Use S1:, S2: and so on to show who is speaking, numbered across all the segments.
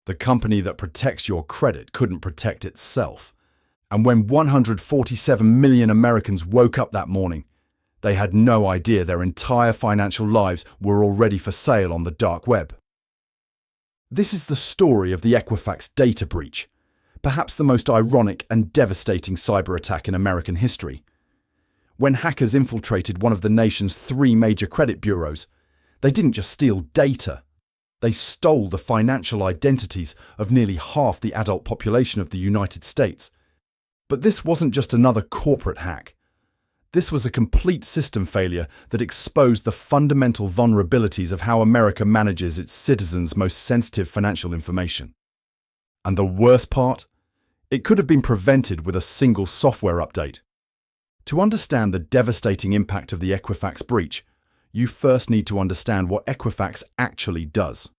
S1: The company that protects your credit couldn't protect itself. And when 147 million Americans woke up that morning, they had no idea their entire financial lives were already for sale on the dark web. This is the story of the Equifax data breach, perhaps the most ironic and devastating cyber attack in American history. When hackers infiltrated one of the nation's 3 major credit bureaus, they didn't just steal data. They stole the financial identities of nearly half the adult population of the United States. But this wasn't just another corporate hack. This was a complete system failure that exposed the fundamental vulnerabilities of how America manages its citizens' most sensitive financial information. And the worst part? It could have been prevented with a single software update. To understand the devastating impact of the Equifax breach, you first need to understand what Equifax actually does.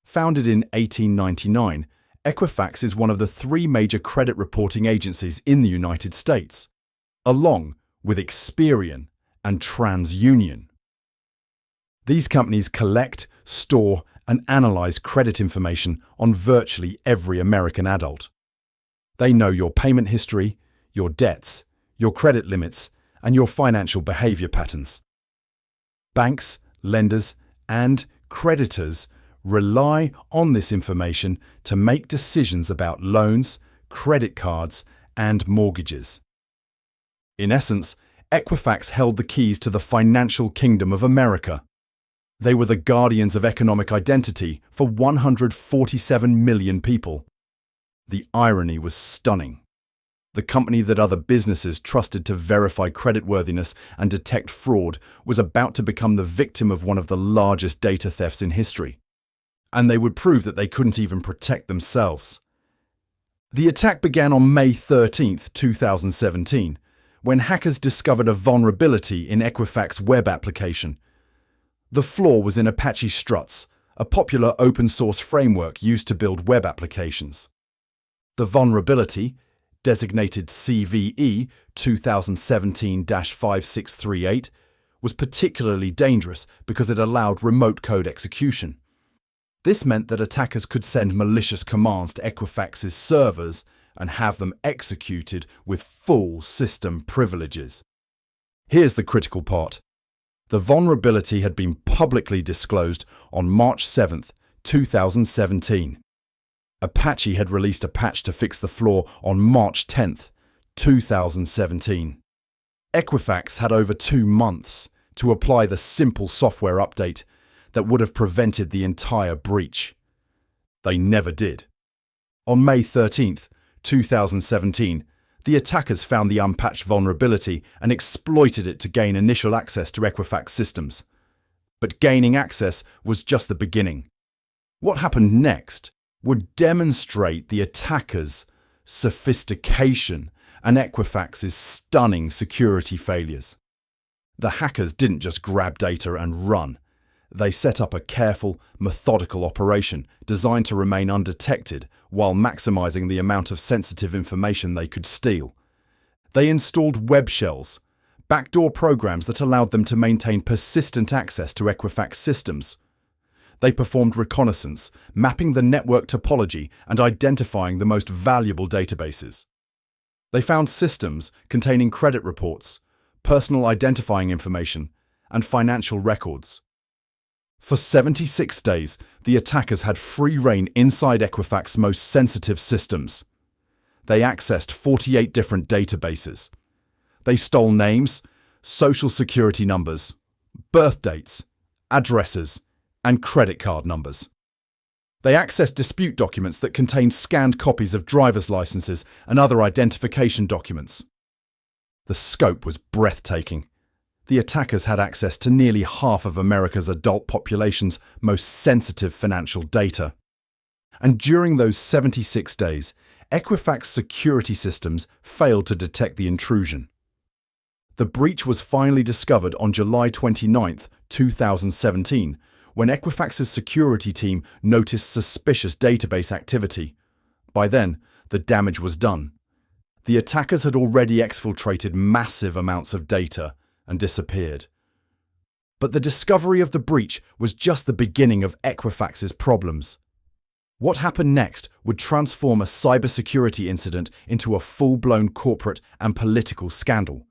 S1: Founded in 1899, Equifax is one of the 3 major credit reporting agencies in the United States, along with Experian and TransUnion. These companies collect, store, and analyze credit information on virtually every American adult. They know your payment history, your debts, your credit limits, and your financial behavior patterns. Banks, lenders, and creditors rely on this information to make decisions about loans, credit cards, and mortgages. In essence, Equifax held the keys to the financial kingdom of America. They were the guardians of economic identity for 147 million people. The irony was stunning. The company that other businesses trusted to verify creditworthiness and detect fraud was about to become the victim of one of the largest data thefts in history. And they would prove that they couldn't even protect themselves. The attack began on May 13, 2017, when hackers discovered a vulnerability in Equifax web application. The flaw was in Apache Struts, a popular open-source framework used to build web applications. The vulnerability, designated CVE 2017-5638, was particularly dangerous because it allowed remote code execution. This meant that attackers could send malicious commands to Equifax's servers and have them executed with full system privileges. Here's the critical part. The vulnerability had been publicly disclosed on March 7, 2017. Apache had released a patch to fix the flaw on March 10, 2017. Equifax had over 2 months to apply the simple software update that would have prevented the entire breach. They never did. On May 13, 2017, the attackers found the unpatched vulnerability and exploited it to gain initial access to Equifax systems. But gaining access was just the beginning. What happened next would demonstrate the attackers' sophistication and Equifax's stunning security failures. The hackers didn't just grab data and run. They set up a careful, methodical operation designed to remain undetected while maximizing the amount of sensitive information they could steal. They installed web shells, backdoor programs that allowed them to maintain persistent access to Equifax systems. They performed reconnaissance, mapping the network topology and identifying the most valuable databases. They found systems containing credit reports, personal identifying information, and financial records. For 76 days, the attackers had free rein inside Equifax's most sensitive systems. They accessed 48 different databases. They stole names, social security numbers, birth dates, addresses, and credit card numbers. They accessed dispute documents that contained scanned copies of driver's licenses and other identification documents. The scope was breathtaking. The attackers had access to nearly half of America's adult population's most sensitive financial data. And during those 76 days, Equifax security systems failed to detect the intrusion. The breach was finally discovered on July 29, 2017, when Equifax's security team noticed suspicious database activity. By then, the damage was done. The attackers had already exfiltrated massive amounts of data and disappeared. But the discovery of the breach was just the beginning of Equifax's problems. What happened next would transform a cybersecurity incident into a full-blown corporate and political scandal.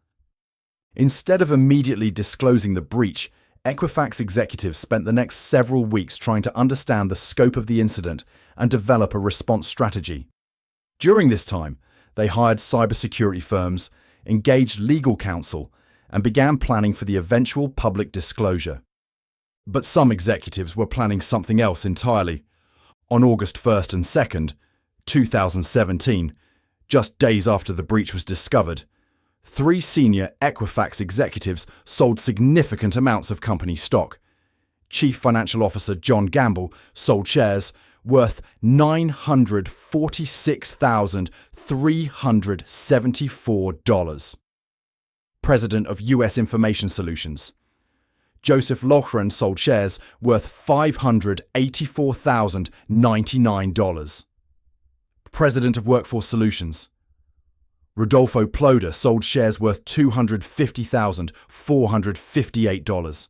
S1: Instead of immediately disclosing the breach, Equifax executives spent the next several weeks trying to understand the scope of the incident and develop a response strategy. During this time, they hired cybersecurity firms, engaged legal counsel, and began planning for the eventual public disclosure. But some executives were planning something else entirely. On August 1st and 2nd, 2017, just days after the breach was discovered, 3 senior Equifax executives sold significant amounts of company stock. Chief Financial Officer John Gamble sold shares worth $946,374. President of U.S. Information Solutions Joseph Loughran sold shares worth $584,099. President of Workforce Solutions Rodolfo Ploder sold shares worth $250,458.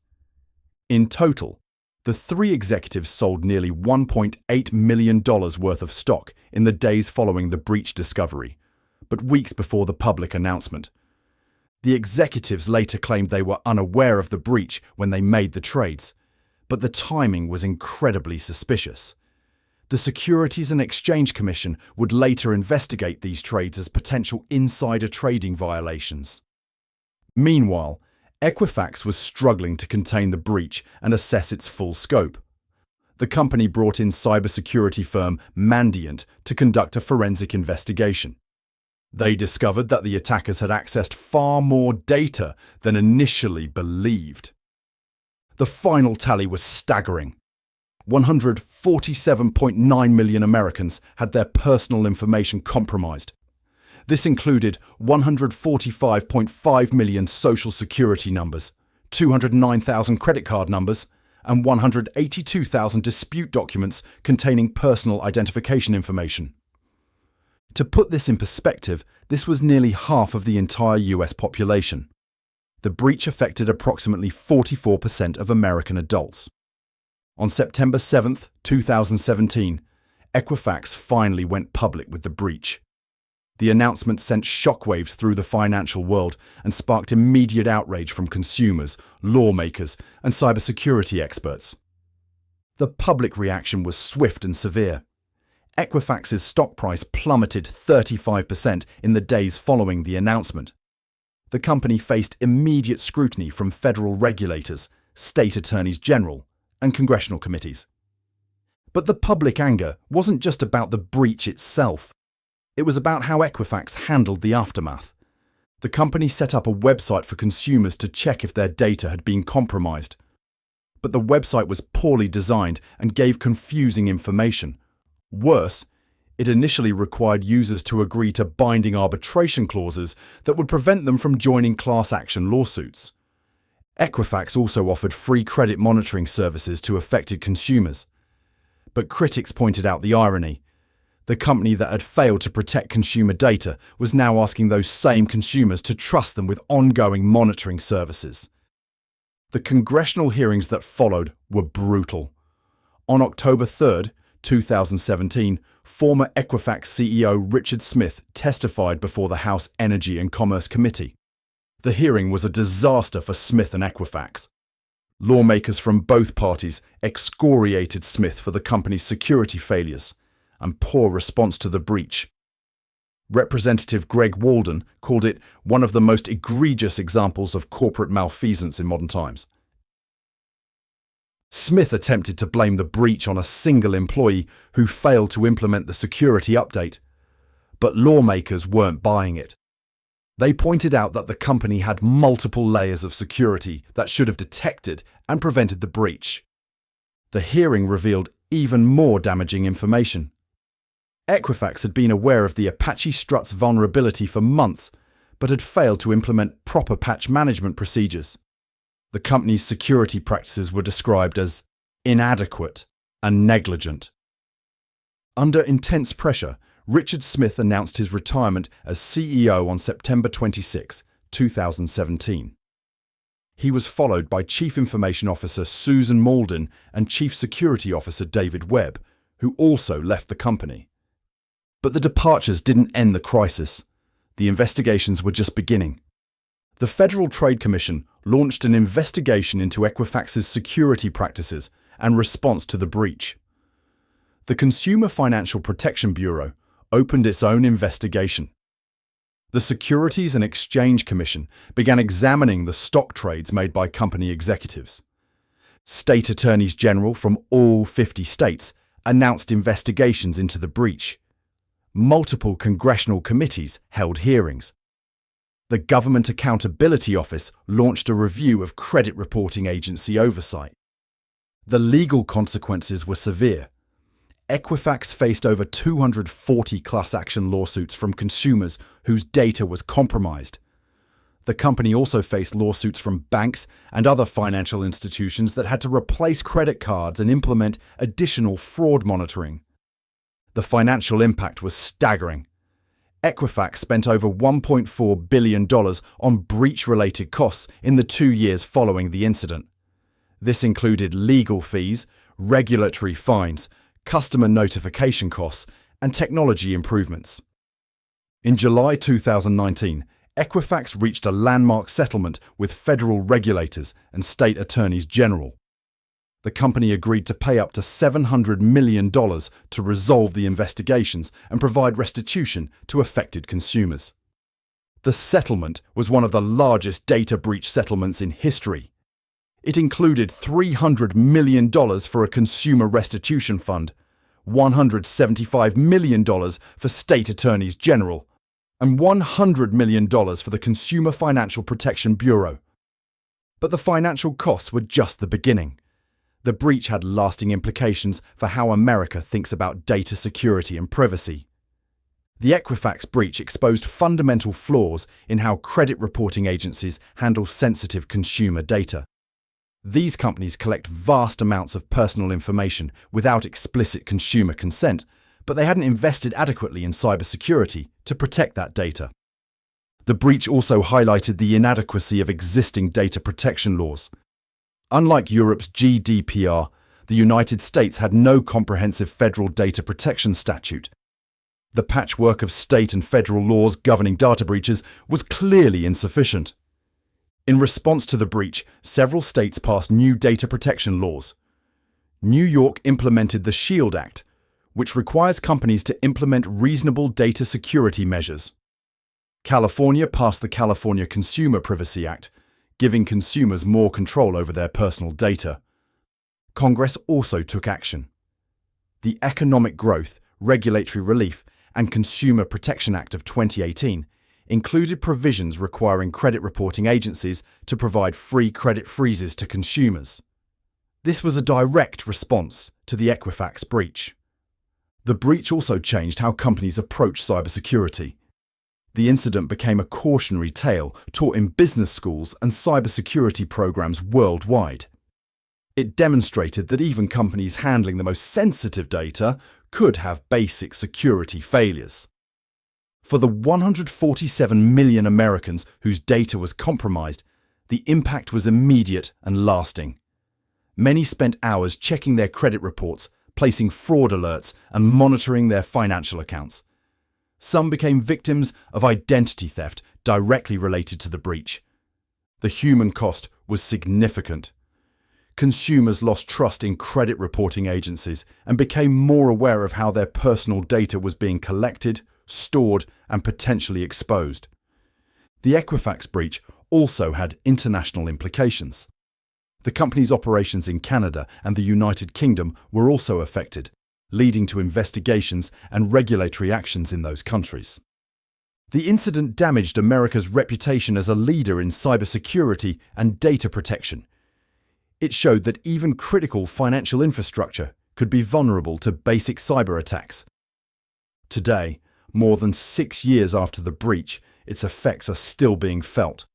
S1: In total, the 3 executives sold nearly $1.8 million worth of stock in the days following the breach discovery, but weeks before the public announcement. The executives later claimed they were unaware of the breach when they made the trades, but the timing was incredibly suspicious. The Securities and Exchange Commission would later investigate these trades as potential insider trading violations. Meanwhile, Equifax was struggling to contain the breach and assess its full scope. The company brought in cybersecurity firm Mandiant to conduct a forensic investigation. They discovered that the attackers had accessed far more data than initially believed. The final tally was staggering. 147.9 million Americans had their personal information compromised. This included 145.5 million social security numbers, 209,000 credit card numbers, and 182,000 dispute documents containing personal identification information. To put this in perspective, this was nearly half of the entire US population. The breach affected approximately 44% of American adults. On September 7, 2017, Equifax finally went public with the breach. The announcement sent shockwaves through the financial world and sparked immediate outrage from consumers, lawmakers, and cybersecurity experts. The public reaction was swift and severe. Equifax's stock price plummeted 35% in the days following the announcement. The company faced immediate scrutiny from federal regulators, state attorneys general, and congressional committees. But the public anger wasn't just about the breach itself. It was about how Equifax handled the aftermath. The company set up a website for consumers to check if their data had been compromised. But the website was poorly designed and gave confusing information. Worse, it initially required users to agree to binding arbitration clauses that would prevent them from joining class action lawsuits. Equifax also offered free credit monitoring services to affected consumers. But critics pointed out the irony. The company that had failed to protect consumer data was now asking those same consumers to trust them with ongoing monitoring services. The congressional hearings that followed were brutal. On October 3, 2017, former Equifax CEO Richard Smith testified before the House Energy and Commerce Committee. The hearing was a disaster for Smith and Equifax. Lawmakers from both parties excoriated Smith for the company's security failures and poor response to the breach. Representative Greg Walden called it one of the most egregious examples of corporate malfeasance in modern times. Smith attempted to blame the breach on a single employee who failed to implement the security update, but lawmakers weren't buying it. They pointed out that the company had multiple layers of security that should have detected and prevented the breach. The hearing revealed even more damaging information. Equifax had been aware of the Apache Struts vulnerability for months, but had failed to implement proper patch management procedures. The company's security practices were described as inadequate and negligent. Under intense pressure, Richard Smith announced his retirement as CEO on September 26, 2017. He was followed by Chief Information Officer Susan Mauldin and Chief Security Officer David Webb, who also left the company. But the departures didn't end the crisis. The investigations were just beginning. The Federal Trade Commission launched an investigation into Equifax's security practices and response to the breach. The Consumer Financial Protection Bureau opened its own investigation. The Securities and Exchange Commission began examining the stock trades made by company executives. State attorneys general from all 50 states announced investigations into the breach. Multiple congressional committees held hearings. The Government Accountability Office launched a review of credit reporting agency oversight. The legal consequences were severe. Equifax faced over 240 class action lawsuits from consumers whose data was compromised. The company also faced lawsuits from banks and other financial institutions that had to replace credit cards and implement additional fraud monitoring. The financial impact was staggering. Equifax spent over $1.4 billion on breach-related costs in the 2 years following the incident. This included legal fees, regulatory fines, customer notification costs, and technology improvements. In July 2019, Equifax reached a landmark settlement with federal regulators and state attorneys general. The company agreed to pay up to $700 million to resolve the investigations and provide restitution to affected consumers. The settlement was one of the largest data breach settlements in history. It included $300 million for a consumer restitution fund, $175 million for state attorneys general, and $100 million for the Consumer Financial Protection Bureau. But the financial costs were just the beginning. The breach had lasting implications for how America thinks about data security and privacy. The Equifax breach exposed fundamental flaws in how credit reporting agencies handle sensitive consumer data. These companies collect vast amounts of personal information without explicit consumer consent, but they hadn't invested adequately in cybersecurity to protect that data. The breach also highlighted the inadequacy of existing data protection laws. Unlike Europe's GDPR, the United States had no comprehensive federal data protection statute. The patchwork of state and federal laws governing data breaches was clearly insufficient. In response to the breach, several states passed new data protection laws. New York implemented the SHIELD Act, which requires companies to implement reasonable data security measures. California passed the California Consumer Privacy Act, giving consumers more control over their personal data. Congress also took action. The Economic Growth, Regulatory Relief, and Consumer Protection Act of 2018 included provisions requiring credit reporting agencies to provide free credit freezes to consumers. This was a direct response to the Equifax breach. The breach also changed how companies approach cybersecurity. The incident became a cautionary tale taught in business schools and cybersecurity programs worldwide. It demonstrated that even companies handling the most sensitive data could have basic security failures. For the 147 million Americans whose data was compromised, the impact was immediate and lasting. Many spent hours checking their credit reports, placing fraud alerts, and monitoring their financial accounts. Some became victims of identity theft directly related to the breach. The human cost was significant. Consumers lost trust in credit reporting agencies and became more aware of how their personal data was being collected, stored, and potentially exposed. The Equifax breach also had international implications. The company's operations in Canada and the United Kingdom were also affected, leading to investigations and regulatory actions in those countries. The incident damaged America's reputation as a leader in cybersecurity and data protection. It showed that even critical financial infrastructure could be vulnerable to basic cyber attacks. Today, more than 6 years after the breach, its effects are still being felt.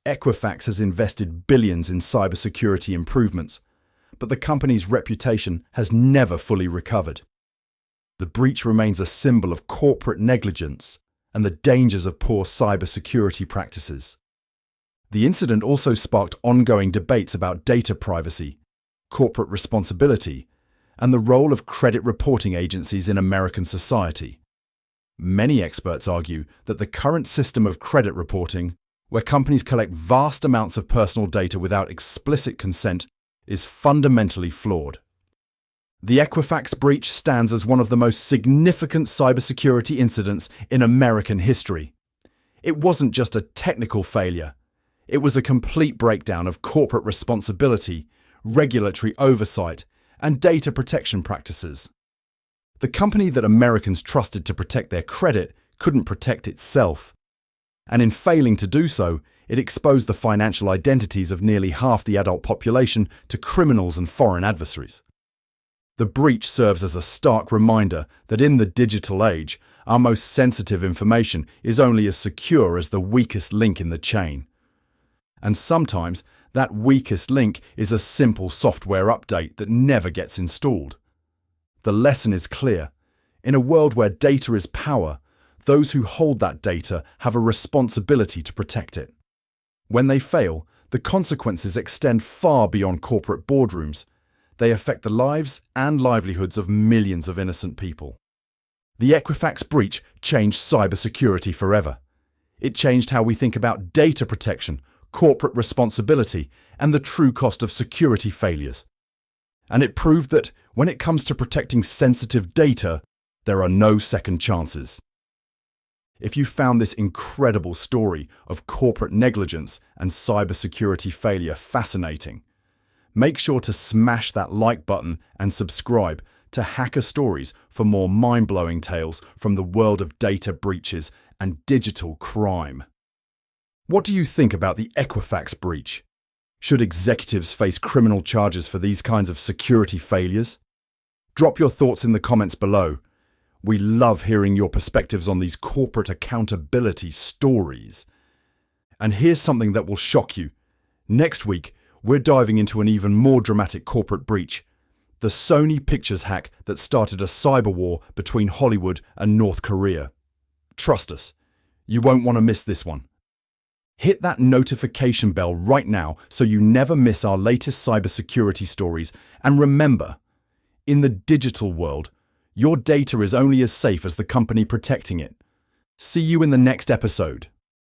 S1: Equifax has invested billions in cybersecurity improvements, but the company's reputation has never fully recovered. The breach remains a symbol of corporate negligence and the dangers of poor cybersecurity practices. The incident also sparked ongoing debates about data privacy, corporate responsibility, and the role of credit reporting agencies in American society. Many experts argue that the current system of credit reporting, where companies collect vast amounts of personal data without explicit consent, is fundamentally flawed. The Equifax breach stands as one of the most significant cybersecurity incidents in American history. It wasn't just a technical failure. It was a complete breakdown of corporate responsibility, regulatory oversight, and data protection practices. The company that Americans trusted to protect their credit couldn't protect itself. And in failing to do so, it exposed the financial identities of nearly half the adult population to criminals and foreign adversaries. The breach serves as a stark reminder that in the digital age, our most sensitive information is only as secure as the weakest link in the chain. And sometimes, that weakest link is a simple software update that never gets installed. The lesson is clear. In a world where data is power, those who hold that data have a responsibility to protect it. When they fail, the consequences extend far beyond corporate boardrooms. They affect the lives and livelihoods of millions of innocent people. The Equifax breach changed cybersecurity forever. It changed how we think about data protection, corporate responsibility, and the true cost of security failures. And it proved that when it comes to protecting sensitive data, there are no second chances. If you found this incredible story of corporate negligence and cybersecurity failure fascinating, make sure to smash that like button and subscribe to Hacker Stories for more mind-blowing tales from the world of data breaches and digital crime. What do you think about the Equifax breach? Should executives face criminal charges for these kinds of security failures? Drop your thoughts in the comments below. We love hearing your perspectives on these corporate accountability stories. And here's something that will shock you. Next week, we're diving into an even more dramatic corporate breach, the Sony Pictures hack that started a cyber war between Hollywood and North Korea. Trust us, you won't want to miss this one. Hit that notification bell right now so you never miss our latest cybersecurity stories. And remember, in the digital world, your data is only as safe as the company protecting it. See you in the next episode.